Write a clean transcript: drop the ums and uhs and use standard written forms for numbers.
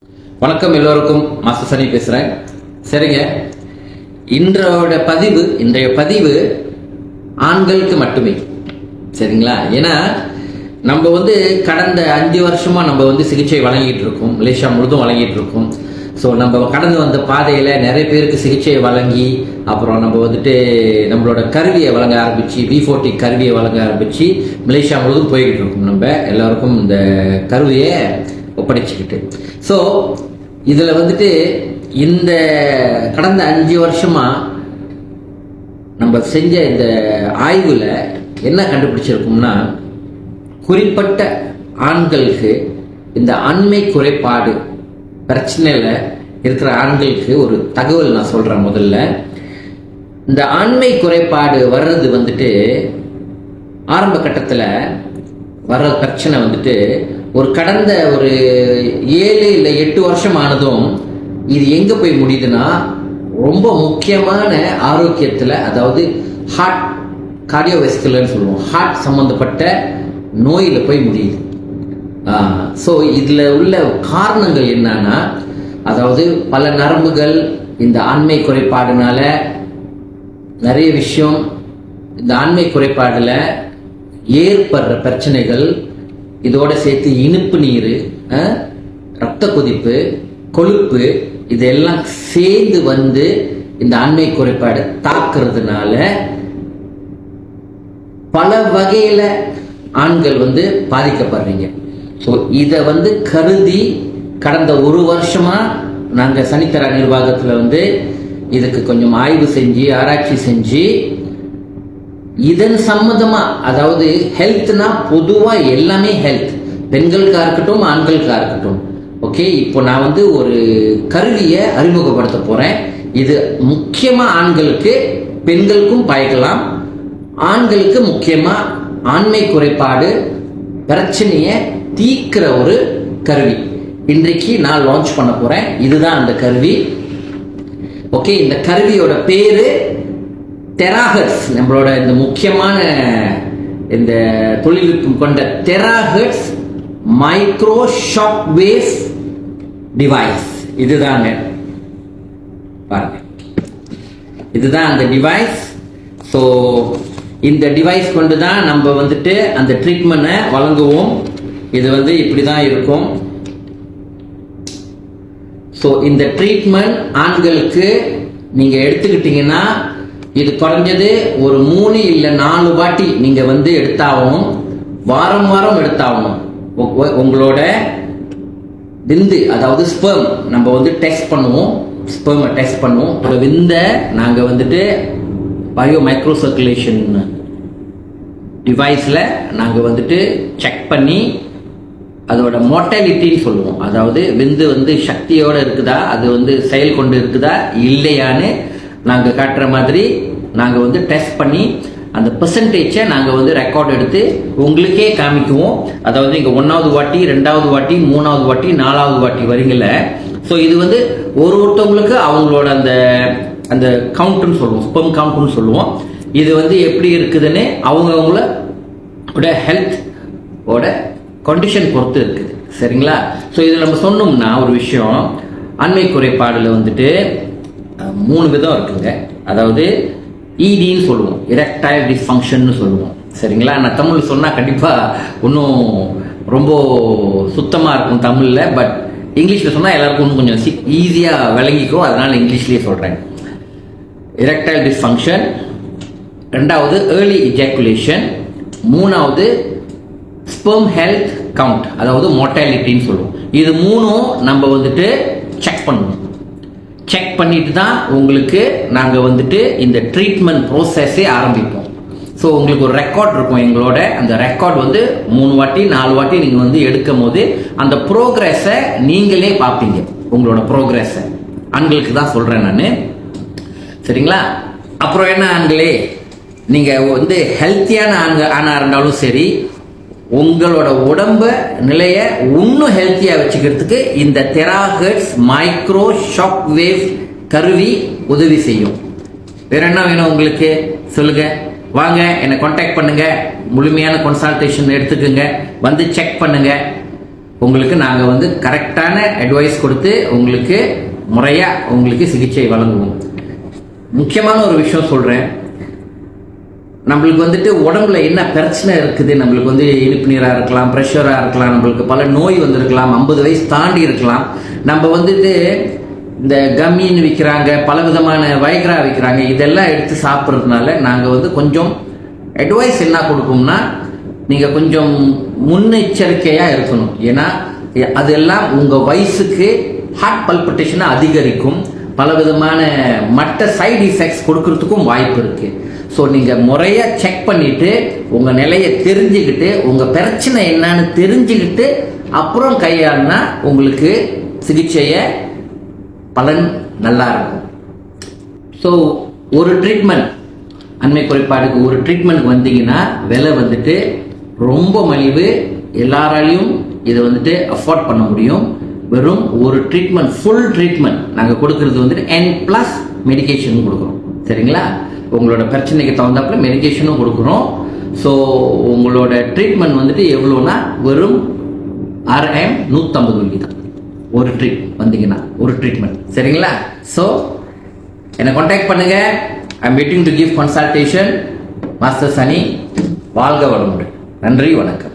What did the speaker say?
வணக்கம் எல்லோருக்கும். மாஸ்டர் சனி பேசுகிறேன். சரிங்க, இன்றைய பதிவு ஆண்களுக்கு மட்டுமே. சரிங்களா? ஏன்னா நம்ம கடந்த 5 வருஷமா நம்ம சிகிச்சை வழங்கிட்டு இருக்கோம். மலேசியா முழுதும் வழங்கிட்டு இருக்கோம். ஸோ நம்ம கடந்து வந்த பாதையில் நிறைய பேருக்கு சிகிச்சையை வழங்கி அப்புறம் நம்ம நம்மளோட கருவியை வழங்க ஆரம்பிச்சு, V40 கருவியை வழங்க ஆரம்பிச்சு மலேசியா முழுதும் போய்கிட்டு இருக்கோம். நம்ம எல்லாருக்கும் இந்த கருவியை ஒப்படைச்சிக்கிட்டு. ஸோ இதில் இந்த கடந்த 5 வருஷமா நம்ம செஞ்ச இந்த ஆய்வில் என்ன கண்டுபிடிச்சிருக்கோம்னா, குறிப்பிட்ட ஆண்களுக்கு இந்த ஆண்மை குறைபாடு பிரச்சனையில் இருக்கிற ஆண்களுக்கு ஒரு தகவல் நான் சொல்கிறேன். முதல்ல இந்த ஆண்மை குறைபாடு வர்றது ஆரம்ப கட்டத்தில் வர்ற பிரச்சனை கடந்த ஒரு 7 இல்லை 8 வருஷம் ஆனதும் இது எங்கே போய் முடியுதுன்னா, ரொம்ப முக்கியமான ஆரோக்கியத்தில், அதாவது ஹார்ட் கார்டியோவெஸ்குலர்னு சொல்லுவோம், ஹார்ட் சம்மந்தப்பட்ட நோயில் போய் முடியுது. ஸோ இதில் உள்ள காரணங்கள் என்னன்னா, அதாவது பல நரம்புகள் இந்த ஆண்மை குறைபாடுனால நிறைய விஷயம், இந்த ஆண்மை குறைபாடில் ஏற்படுற பிரச்சனைகள், இதோட சேர்த்து இனிப்பு நீர், ரத்த கொதிப்பு, கொழுப்பு, இதெல்லாம் சேர்ந்து இந்த ஆண்மை குறைபாடு தாக்குறதுனால பல வகையில் ஆண்கள் பாதிக்கப்படுறீங்க. ஸோ இதை கருதி கடந்த 1 வருஷமா நாங்கள் சனித்தரா நிர்வாகத்தில் இதுக்கு கொஞ்சம் ஆய்வு செஞ்சு ஆராய்ச்சி செஞ்சு இதன் சம்மந்தமா, அதாவது ஹெல்த்னா பொதுவாக எல்லாமே ஹெல்த், பெண்களுக்கா இருக்கட்டும் ஆண்களுக்கா இருக்கட்டும். ஓகே, இப்போ நான் ஒரு கருவியை அறிமுகப்படுத்த போறேன். இது முக்கியமா ஆண்களுக்கு, பெண்களுக்கும் பயக்கலாம். ஆண்களுக்கு முக்கியமா ஆண்மை குறைபாடு பிரச்சனையை தீர்க்கிற ஒரு கருவி இன்றைக்கு நான் லான்ச் பண்ண போறேன். இதுதான் அந்த கருவி. ஓகே, இந்த கருவியோட பேரு டெராஹெர்ட்ஸ். நம்மளோட இந்த முக்கியமான இந்த தொழில்நுட்பம் கொண்ட terahertz micro shock wave device. இதுதாங்க, பாருங்க, இதுதான் அந்த டிவைஸ். ஸோ இந்த டிவைஸ் கொண்டு தான் நம்ம அந்த ட்ரீட்மெண்ட்டை வழங்குவோம். இது இப்படி தான் இருக்கும். ஸோ இந்த ட்ரீட்மெண்ட் ஆண்களுக்கு நீங்க எடுத்துக்கிட்டீங்கன்னா, இது குறைஞ்சது ஒரு 3 இல்லை 4 வாட்டி நீங்க எடுத்தாகணும். வாரம் வாரம் எடுத்தாகணும். உங்களோட விந்து, அதாவது ஸ்பெர்ம் நம்ம டெஸ்ட் பண்ணுவோம். ஸ்பெர்மை டெஸ்ட் பண்ணுவோம். ஒரு விந்தை நாங்கள் பயோ மைக்ரோ சர்க்குலேஷன் டிவைஸில் நாங்கள் செக் பண்ணி அதோட மோர்டாலிட்டின்னு சொல்லுவோம். அதாவது விந்து சக்தியோடு இருக்குதா, அது செயல் கொண்டு இருக்குதா இல்லையான்னு நாங்கள் காட்டுற மாதிரி நாங்கள் டெஸ்ட் பண்ணி அந்த பெர்சன்டேஜை நாங்கள் ரெக்கார்ட் எடுத்து உங்களுக்கே காமிக்குவோம். அதாவது இங்கே 1வது வாட்டி, 2வது வாட்டி, 3வது வாட்டி, 4வது வாட்டி வரீங்கல்ல. ஸோ இது ஒருத்தவங்களுக்கு அவங்களோட அந்த அந்த கவுண்ட்னு சொல்லுவோம், ஸ்பெர்ம் கவுண்ட்னு சொல்லுவோம். இது எப்படி இருக்குதுன்னு அவங்களோட ஹெல்த் ஓட கண்டிஷன் பொறுத்து இருக்குது. சரிங்களா? ஸோ இதில் நம்ம சொன்னோம்னா ஒரு விஷயம், ஆண்மை குறைபாடில் 3 விதம் இருக்குங்க. அதாவது இடின்னு சொல்லுவோம், எரெக்டைல் டிஸ்ஃபங்க்ஷன் சொல்லுவோம். சரிங்களா? நான் தமிழ் சொன்னால் கண்டிப்பாக இன்னும் ரொம்ப சுத்தமாக இருக்கும் தமிழில். பட் இங்கிலீஷில் சொன்னால் எல்லாருக்கும் இன்னும் கொஞ்சம் ஈஸியாக விளங்கிக்கும். அதனால் இங்கிலீஷ்லேயே சொல்கிறேன். எரெக்டைல் டிஸ்ஃபங்க்ஷன், 2வது ஏர்லி இஜாக்குலேஷன், 3வது ஸ்பெர்ம் ஹெல்த் கவுண்ட், அதாவது மோர்டாலிட்டின்னு சொல்லுவோம். இது 3ம் நம்ம செக் பண்ணுவோம். செக் பண்ணிட்டு தான் உங்களுக்கு நாங்கள் இந்த ட்ரீட்மெண்ட் ப்ரோசஸே ஆரம்பிப்போம். ஸோ உங்களுக்கு ஒரு ரெக்கார்ட் இருக்கும் எங்களோட. அந்த ரெக்கார்ட் 3 வாட்டி 4 வாட்டி நீங்கள் எடுக்கும் போது அந்த ப்ரோக்ரஸை நீங்களே பார்ப்பீங்க. உங்களோட ப்ரோக்ரஸை ஆண்களுக்கு தான் சொல்கிறேன் நான். சரிங்களா? அப்புறம் என்ன ஆண்களே, நீங்கள் ஹெல்த்தியான ஆணாக இருந்தாலும் சரி, உங்களோட உடம்பு நிலையை இன்னும் ஹெல்த்தியாக வச்சுக்கிறதுக்கு இந்த டெராஹெர்ட்ஸ் மைக்ரோ ஷாக் வேவ் கருவி உதவி செய்யும். வேற என்ன வேணும் உங்களுக்கு சொல்லுங்க, வாங்க என்னை கான்டாக்ட் பண்ணுங்க. முழுமையான கன்சல்டேஷன் எடுத்துக்கோங்க, செக் பண்ணுங்க. உங்களுக்கு நாங்கள் வந்து கரெக்டான அட்வைஸ் கொடுத்து உங்களுக்கு முறையாக உங்களுக்கு சிகிச்சை வழங்குவோம். முக்கியமான ஒரு விஷயம் சொல்கிறேன், நம்மளுக்கு வந்துட்டு உடம்புல என்ன பிரச்சனை இருக்குது, நம்மளுக்கு வந்து இனிப்பு நீராக இருக்கலாம், ப்ரெஷராக இருக்கலாம், நம்மளுக்கு பல நோய் வந்திருக்கலாம், 50 வயசு தாண்டி இருக்கலாம். நம்ம வந்துட்டு இந்த கம்மின்னு விற்கிறாங்க, பல விதமான வைக்ரா விற்கிறாங்க, இதெல்லாம் எடுத்து சாப்பிட்றதுனால நாங்கள் வந்து கொஞ்சம் அட்வைஸ் என்ன கொடுப்போம்னா, நீங்கள் கொஞ்சம் முன்னெச்சரிக்கையாக இருக்கணும். ஏன்னா அதெல்லாம் உங்கள் வயசுக்கு ஹார்ட் பல்பிட்டேஷனை அதிகரிக்கும், பல விதமான மற்ற சைடு எஃபெக்ட்ஸ் கொடுக்கறதுக்கும் வாய்ப்பு இருக்கு. ஸோ நீங்கள் முறையாக செக் பண்ணிட்டு உங்கள் நிலையை தெரிஞ்சுக்கிட்டு உங்கள் பிரச்சனை என்னன்னு தெரிஞ்சுக்கிட்டு அப்புறம் கையாளுனா உங்களுக்கு சிகிச்சையை பலன் நல்லா இருக்கும். ஸோ ஒரு ட்ரீட்மெண்ட், அண்மை குறைபாடுக்கு ஒரு ட்ரீட்மெண்ட்டுக்கு வந்தீங்கன்னா விலை வந்துட்டு ரொம்ப மலிவு, எல்லாராலையும் இதை வந்துட்டு அஃபோர்ட் பண்ண முடியும். வெறும் ஒரு ட்ரீட்மெண்ட், ஃபுல் ட்ரீட்மெண்ட் நாங்கள் கொடுக்கறது வந்துட்டு N+ மெடிகேஷனும் கொடுக்குறோம். சரிங்களா? உங்களோட பிரச்சனைக்கு தகுந்தாப்புல மெடிகேஷனும் கொடுக்குறோம். ஸோ உங்களோட ட்ரீட்மெண்ட் வந்துட்டு எவ்வளோனா வெறும் RM 150 வெள்ளி தான் ஒரு வந்தீங்கன்னா ஒரு ட்ரீட்மெண்ட். சரிங்களா? ஸோ என்னை கான்டாக்ட் பண்ணுங்க. I am waiting to give consultation. Master சனி. வாழ்க வளமுடன். நன்றி, வணக்கம்.